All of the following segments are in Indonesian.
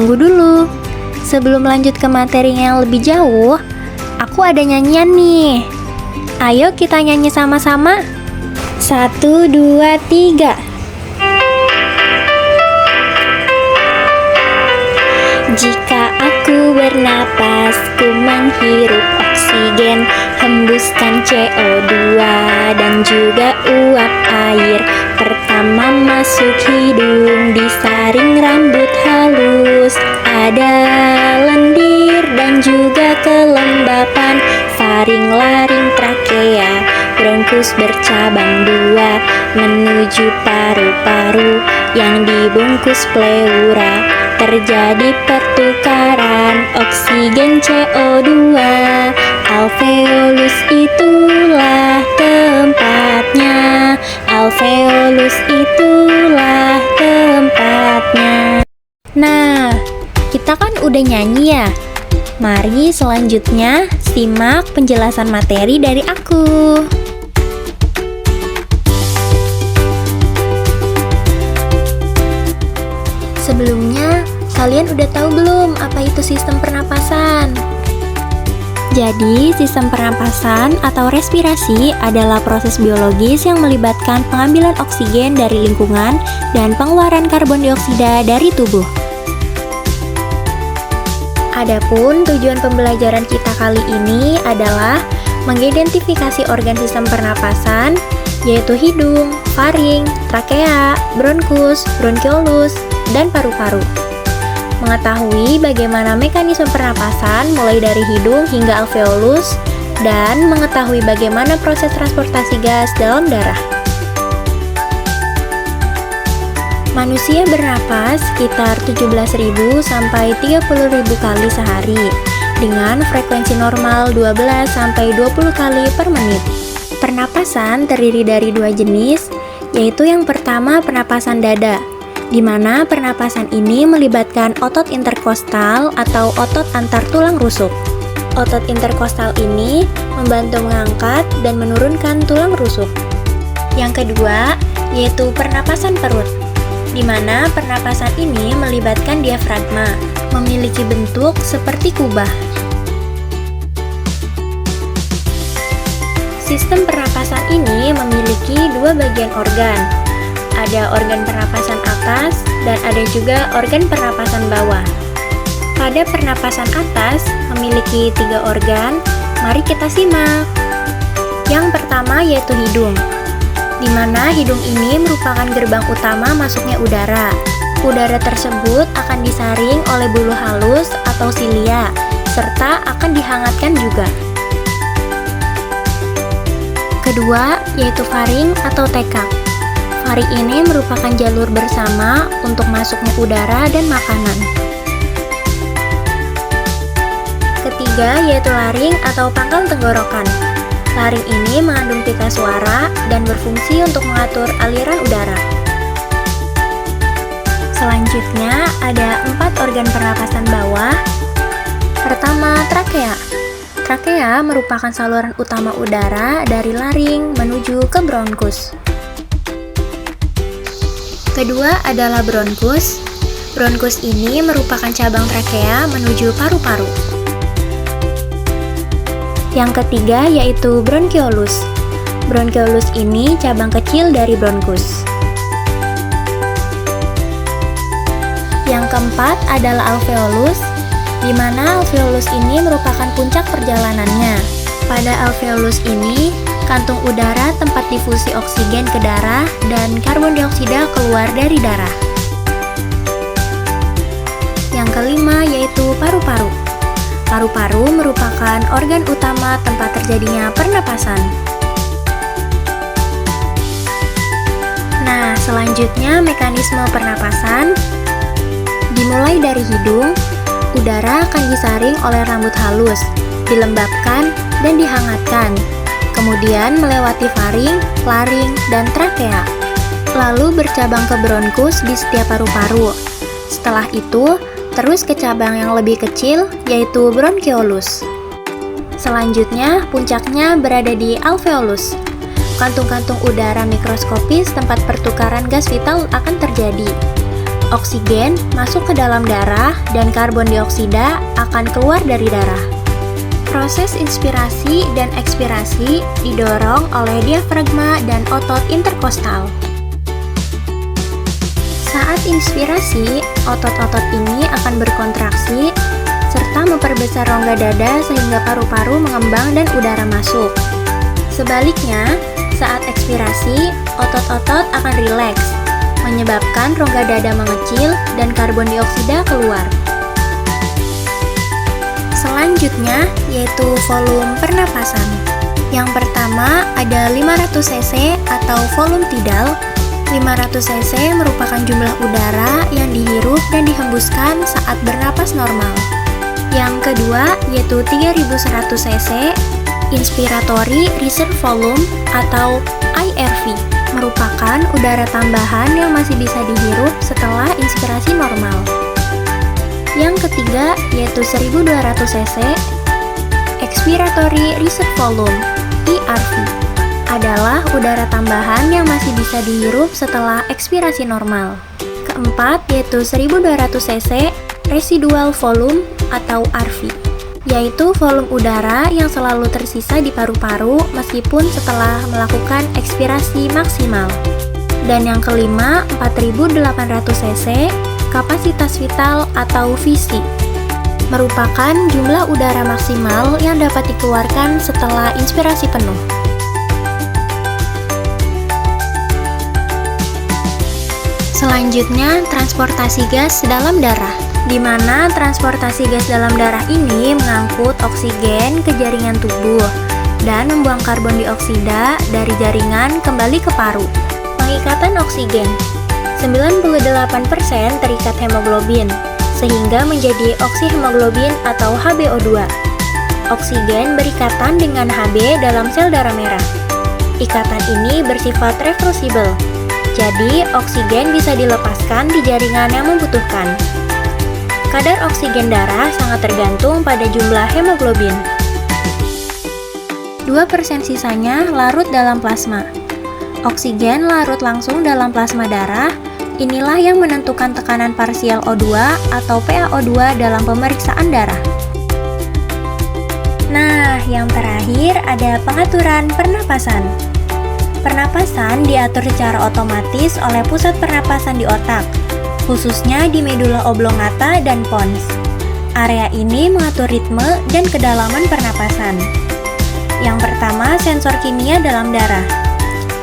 tunggu dulu. Sebelum lanjut ke materi yang lebih jauh, aku ada nyanyian nih. Ayo kita nyanyi sama-sama. 1, 2, 3. Jika aku bernapas, ku menghirup oksigen, hembuskan CO2 dan juga uap air. Pertama masuk hidung, disaring rambut halus, ada lendir dan juga kelembapan, faring, laring, trakea, bronkus bercabang dua, menuju paru-paru yang dibungkus pleura. Terjadi pertukaran oksigen CO2, alveolus itulah tempatnya, alveolus itulah tempatnya. Nah, kita kan udah nyanyi ya. Mari selanjutnya simak penjelasan materi dari aku. Sebelumnya, kalian udah tahu belum apa itu sistem pernapasan? Jadi, sistem pernapasan atau respirasi adalah proses biologis yang melibatkan pengambilan oksigen dari lingkungan dan pengeluaran karbon dioksida dari tubuh. Adapun tujuan pembelajaran kita kali ini adalah mengidentifikasi organ sistem pernapasan, yaitu hidung, faring, trakea, bronkus, bronkiolus, dan paru-paru. Mengetahui bagaimana mekanisme pernapasan mulai dari hidung hingga alveolus, dan mengetahui bagaimana proses transportasi gas dalam darah. Manusia bernapas sekitar 17.000 sampai 30.000 kali sehari dengan frekuensi normal 12 sampai 20 kali per menit. Pernapasan terdiri dari dua jenis, yaitu yang pertama pernapasan dada, di mana pernapasan ini melibatkan otot interkostal atau otot antar tulang rusuk. Otot interkostal ini membantu mengangkat dan menurunkan tulang rusuk. Yang kedua, yaitu pernapasan perut, di mana pernapasan ini melibatkan diafragma, memiliki bentuk seperti kubah. Sistem pernapasan ini memiliki dua bagian organ. Ada organ pernapasan atas dan ada juga organ pernapasan bawah. Pada pernapasan atas memiliki 3 organ, mari kita simak. Yang pertama yaitu hidung, di mana hidung ini merupakan gerbang utama masuknya udara. Udara tersebut akan disaring oleh bulu halus atau silia, serta akan dihangatkan juga. Kedua yaitu faring atau tekak. Faring ini merupakan jalur bersama untuk masuknya udara dan makanan. Ketiga yaitu laring atau pangkal tenggorokan. Laring ini mengandung pita suara dan berfungsi untuk mengatur aliran udara. Selanjutnya ada 4 organ pernapasan bawah. Pertama, trakea. Trakea merupakan saluran utama udara dari laring menuju ke bronkus. Kedua adalah bronkus. Bronkus ini merupakan cabang trakea menuju paru-paru. Yang ketiga yaitu bronkiolus. Bronkiolus ini cabang kecil dari bronkus. Yang keempat adalah alveolus, di mana alveolus ini merupakan puncak perjalanannya. Pada alveolus ini, kantung udara tempat difusi oksigen ke darah dan karbon dioksida keluar dari darah. Yang kelima yaitu paru-paru. Paru-paru merupakan organ utama tempat terjadinya pernapasan. Nah, selanjutnya mekanisme pernapasan. Dimulai dari hidung, udara akan disaring oleh rambut halus, dilembabkan dan dihangatkan. Kemudian melewati faring, laring, dan trakea. Lalu bercabang ke bronkus di setiap paru-paru. Setelah itu, terus ke cabang yang lebih kecil, yaitu bronkiolus. Selanjutnya, puncaknya berada di alveolus. Kantung-kantung udara mikroskopis tempat pertukaran gas vital akan terjadi. Oksigen masuk ke dalam darah dan karbon dioksida akan keluar dari darah. Proses inspirasi dan ekspirasi didorong oleh diafragma dan otot interkostal. Saat inspirasi, otot-otot ini akan berkontraksi serta memperbesar rongga dada sehingga paru-paru mengembang dan udara masuk. Sebaliknya, saat ekspirasi, otot-otot akan rileks, menyebabkan rongga dada mengecil dan karbon dioksida keluar. Selanjutnya yaitu volume pernapasan. Yang pertama ada 500 cc atau volume tidal. 500 cc merupakan jumlah udara yang dihirup dan dihembuskan saat bernapas normal. Yang kedua yaitu 3100 cc inspiratory reserve volume atau IRV, merupakan udara tambahan yang masih bisa dihirup setelah inspirasi normal. Yang ketiga yaitu 1200 cc expiratory reserve volume ERV, adalah udara tambahan yang masih bisa dihirup setelah ekspirasi normal. Keempat yaitu 1200 cc residual volume atau RV, yaitu volume udara yang selalu tersisa di paru-paru meskipun setelah melakukan ekspirasi maksimal. Dan yang kelima 4800 cc kapasitas vital atau VC, merupakan jumlah udara maksimal yang dapat dikeluarkan setelah inspirasi penuh. Selanjutnya, transportasi gas dalam darah, di mana transportasi gas dalam darah ini mengangkut oksigen ke jaringan tubuh dan membuang karbon dioksida dari jaringan kembali ke paru. Pengikatan oksigen 98% terikat hemoglobin, sehingga menjadi oksihemoglobin atau HbO2. Oksigen berikatan dengan Hb dalam sel darah merah. Ikatan ini bersifat reversible, jadi oksigen bisa dilepaskan di jaringan yang membutuhkan. Kadar oksigen darah sangat tergantung pada jumlah hemoglobin. 2% sisanya larut dalam plasma. Oksigen larut langsung dalam plasma darah. Inilah yang menentukan tekanan parsial O2 atau PaO2 dalam pemeriksaan darah. Nah, yang terakhir ada pengaturan pernapasan. Pernapasan diatur secara otomatis oleh pusat pernapasan di otak, khususnya di medula oblongata dan pons. Area ini mengatur ritme dan kedalaman pernapasan. Yang pertama, sensor kimia dalam darah.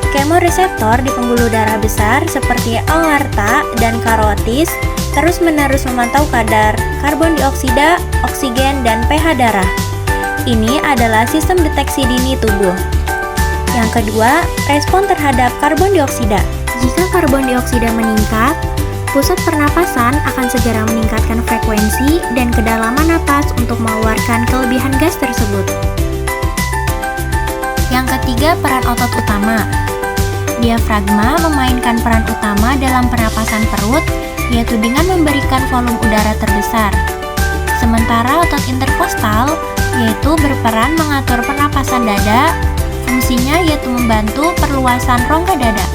Kemoreseptor di pembuluh darah besar seperti aorta dan karotis terus-menerus memantau kadar karbon dioksida, oksigen, dan pH darah. Ini adalah sistem deteksi dini tubuh. Yang kedua, respon terhadap karbon dioksida. Jika karbon dioksida meningkat, pusat pernapasan akan segera meningkatkan frekuensi dan kedalaman napas untuk mengeluarkan kelebihan gas tersebut. Yang ketiga, peran otot utama. Diafragma memainkan peran utama dalam pernapasan perut, yaitu dengan memberikan volume udara terbesar. Sementara otot interkostal yaitu berperan mengatur pernapasan dada, fungsinya yaitu membantu perluasan rongga dada.